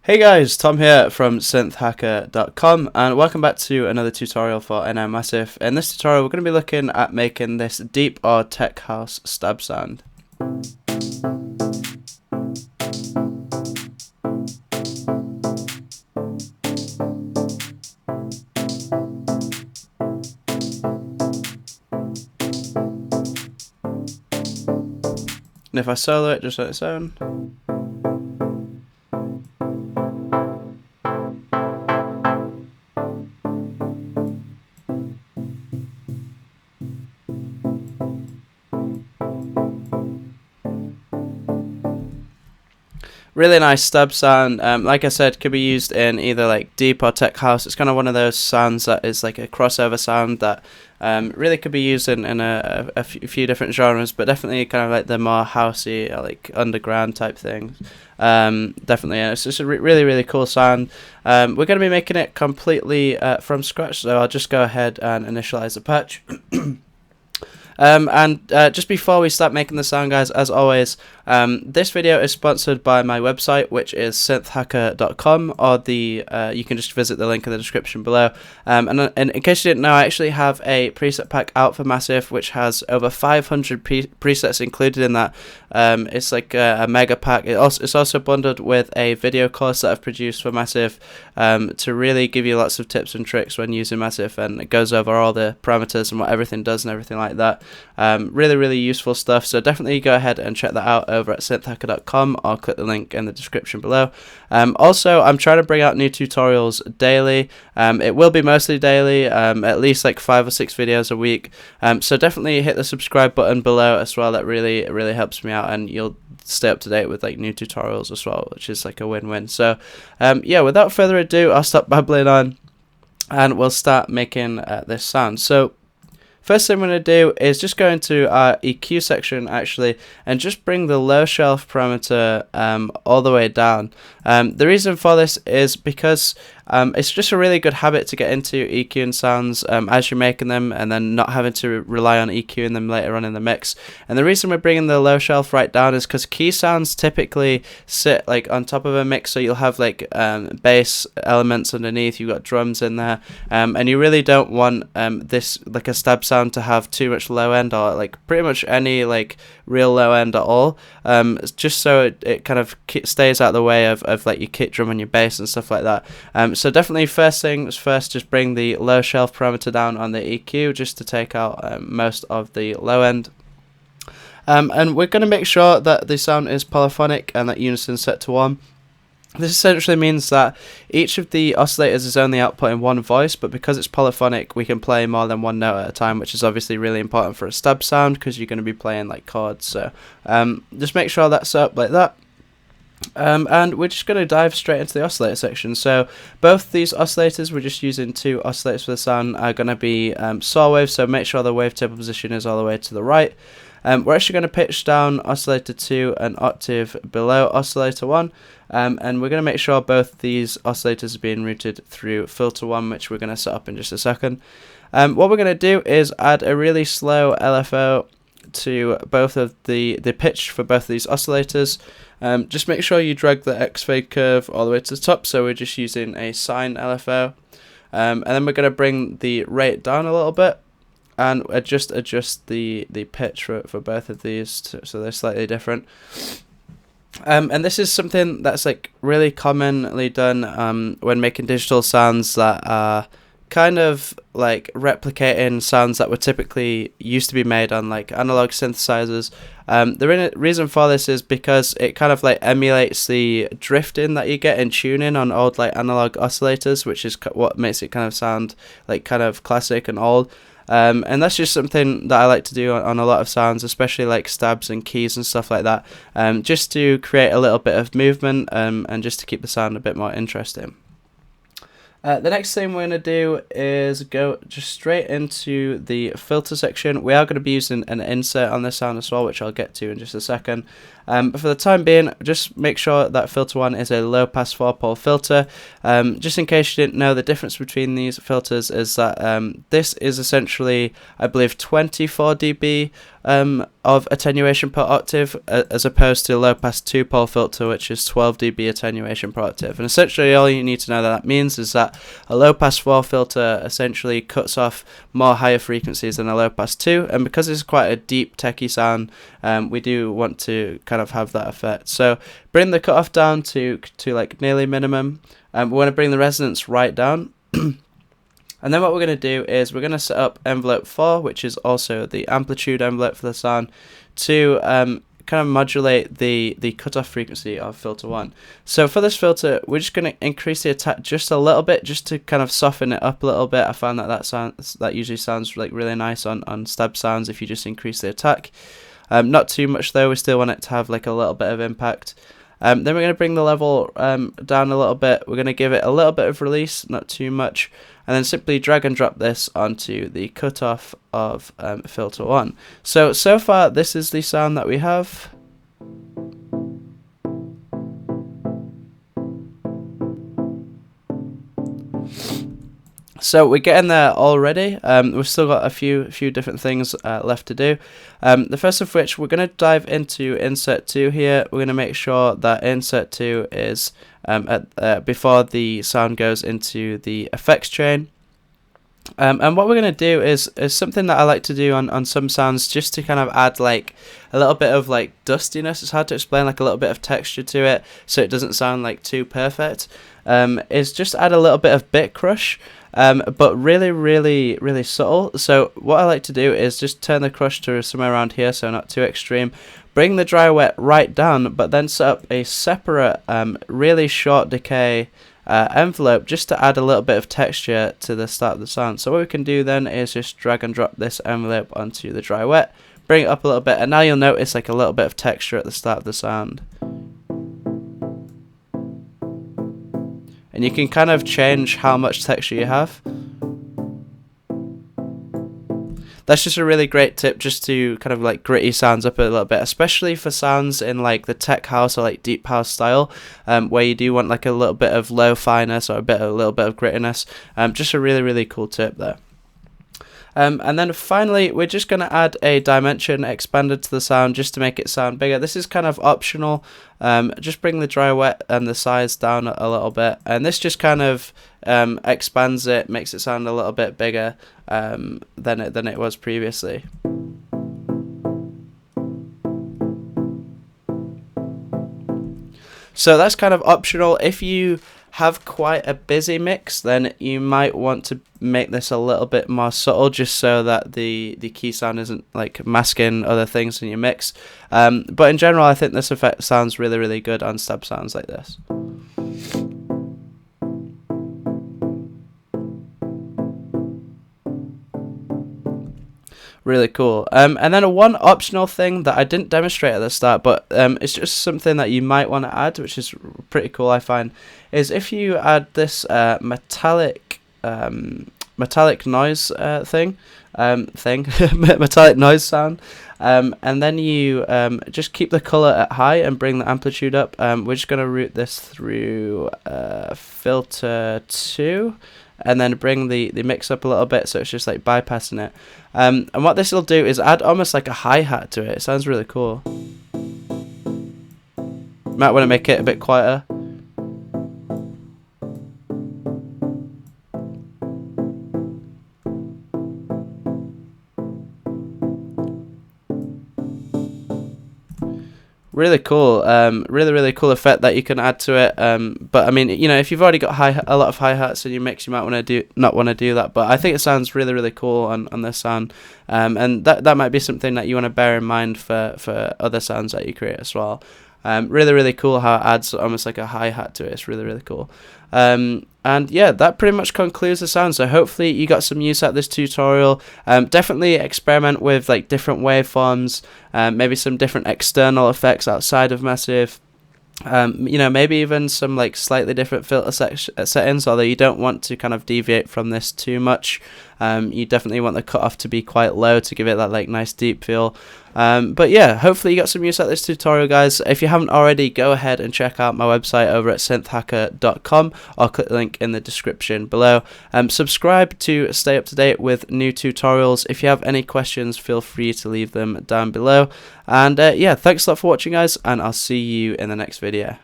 Hey guys, Tom here from synthhacker.com and welcome back to another tutorial for NO Massive. In this tutorial we're going to be looking at making this deep or tech house stab sound. And if I solo it just on its own, really nice stab sound. Like I said, could be used in either like deep or tech house. It's kind of one of those sounds that is like a crossover sound that really could be used in a few different genres, but definitely kind of like the more housey, like underground type things. Definitely, and it's just a really cool sound. We're going to be making it completely from scratch, so I'll just go ahead and initialize the patch. Just before we start making the sound, guys, as always, this video is sponsored by my website, which is synthhacker.com, or you can just visit the link in the description below. And in case you didn't know, I actually have a preset pack out for Massive, which has over 500 presets included in that. It's like a mega pack. It's also bundled with a video course that I've produced for Massive to really give you lots of tips and tricks when using Massive, and it goes over all the parameters and what everything does and everything like that. Really useful stuff, so definitely go ahead and check that out over at synthhacker.com or click the link in the description below. Also, I'm trying to bring out new tutorials daily. It will be mostly daily, at least like 5 or 6 videos a week, so definitely hit the subscribe button below as well. That really helps me out, and you'll stay up to date with like new tutorials as well, which is like a win-win. So yeah, without further ado, I'll stop babbling on and we'll start making this sound. So first thing I'm going to do is just go into our EQ section actually and just bring the low shelf parameter all the way down. The reason for this is because it's just a really good habit to get into EQing sounds as you're making them, and then not having to rely on EQing them later on in the mix. And the reason we're bringing the low shelf right down is because key sounds typically sit like on top of a mix, so you'll have like bass elements underneath, you've got drums in there, and you really don't want this like a stab sound to have too much low end, or like pretty much any like real low end at all, just so it kind of stays out of the way of like your kick drum and your bass and stuff like that. So definitely first things first, just bring the low shelf parameter down on the EQ just to take out most of the low end. And we're going to make sure that the sound is polyphonic and that unison set to 1. This essentially means that each of the oscillators is only outputting one voice, but because it's polyphonic, we can play more than one note at a time, which is obviously really important for a stab sound because you're going to be playing like chords. So just make sure that's set up like that. And we're just going to dive straight into the oscillator section. So both these oscillators, we're just using 2 oscillators for the sound, are going to be saw waves, so make sure the wavetable position is all the way to the right. We're actually going to pitch down oscillator 2 an octave below oscillator 1, and we're going to make sure both these oscillators are being routed through filter 1, which we're going to set up in just a second. What we're going to do is add a really slow LFO to both of the pitch for both of these oscillators. Just make sure you drag the X fade curve all the way to the top, so we're just using a sine LFO, and then we're going to bring the rate down a little bit and adjust the pitch for both of these so they're slightly different. And this is something that's like really commonly done when making digital sounds that are kind of like replicating sounds that were typically used to be made on like analog synthesizers. The reason for this is because it kind of like emulates the drifting that you get in tuning on old like analog oscillators, which is what makes it kind of sound like kind of classic and old. And that's just something that I like to do on a lot of sounds, especially like stabs and keys and stuff like that, just to create a little bit of movement and just to keep the sound a bit more interesting. The next thing we're going to do is go just straight into the filter section. We are going to be using an insert on this sound as well, which I'll get to in just a second. But for the time being, just make sure that filter 1 is a low pass 4-pole filter. Just in case you didn't know, the difference between these filters is that this is essentially, I believe, 24 dB of attenuation per octave, as opposed to a low pass 2-pole filter, which is 12 dB attenuation per octave. And essentially all you need to know that means is that a low pass 4 filter essentially cuts off more higher frequencies than a low pass 2, and because it's quite a deep techie sound, we do want to kind of have that effect. So bring the cutoff down to like nearly minimum. We want to bring the resonance right down. And then what we're going to do is we're going to set up envelope 4, which is also the amplitude envelope for the sound, to kind of modulate the cutoff frequency of filter 1. So for this filter, we're just going to increase the attack just a little bit, just to kind of soften it up a little bit. I found that usually sounds like really nice on stab sounds if you just increase the attack. Not too much though, we still want it to have like a little bit of impact. Then we're going to bring the level down a little bit. We're going to give it a little bit of release, not too much, and then simply drag and drop this onto the cutoff of filter 1. So far this is the sound that we have. So we're getting there already. We've still got a few different things left to do. The first of which, we're going to dive into insert 2 here. We're going to make sure that insert 2 is before the sound goes into the effects chain. And what we're going to do is something that I like to do on some sounds, just to kind of add like a little bit of like dustiness. It's hard to explain, like a little bit of texture to it, so it doesn't sound like too perfect. Is just add a little bit of bit crush. But really subtle. So what I like to do is just turn the crush to somewhere around here, so not too extreme. Bring the dry wet right down, but then set up a separate really short decay envelope, just to add a little bit of texture to the start of the sound. So what we can do then is just drag and drop this envelope onto the dry wet, bring it up a little bit, and now you'll notice like a little bit of texture at the start of the sound. And you can kind of change how much texture you have. That's just a really great tip, just to kind of like gritty sounds up a little bit, especially for sounds in like the tech house or like deep house style, where you do want like a little bit of low fineness or a little bit of grittiness. Just a really cool tip there. And then finally, we're just going to add a dimension expander to the sound, just to make it sound bigger. This is kind of optional. Just bring the dry wet and the size down a little bit, and this just kind of expands it, makes it sound a little bit bigger than it was previously. So that's kind of optional. If you have quite a busy mix, then you might want to make this a little bit more subtle, just so that the key sound isn't like masking other things in your mix. But in general, I think this effect sounds really good on stab sounds like this. Really cool. And then one optional thing that I didn't demonstrate at the start, but it's just something that you might want to add, which is pretty cool, I find, is if you add this metallic noise metallic noise sound, and then you just keep the color at high and bring the amplitude up. We're just going to route this through filter 2, and then bring the mix up a little bit, so it's just like bypassing it. And what this will do is add almost like a hi-hat to it. It sounds really cool. Might want to make it a bit quieter. Really cool, really cool effect that you can add to it. But I mean, you know, if you've already got a lot of hi-hats in your mix, you might not want to do that. But I think it sounds really cool on this sound, and that might be something that you want to bear in mind for other sounds that you create as well. Really cool how it adds almost like a hi-hat to it. It's really cool. And yeah, that pretty much concludes the sound. So hopefully you got some use out of this tutorial. Definitely experiment with like different waveforms, maybe some different external effects outside of Massive. You know, maybe even some like slightly different filter settings, although you don't want to kind of deviate from this too much. You definitely want the cutoff to be quite low to give it that like nice deep feel. But yeah, hopefully you got some use out of this tutorial, guys. If you haven't already, go ahead and check out my website over at synthhacker.com. I'll click the link in the description below. Subscribe to stay up to date with new tutorials. If you have any questions, feel free to leave them down below. And yeah, thanks a lot for watching, guys, and I'll see you in the next video.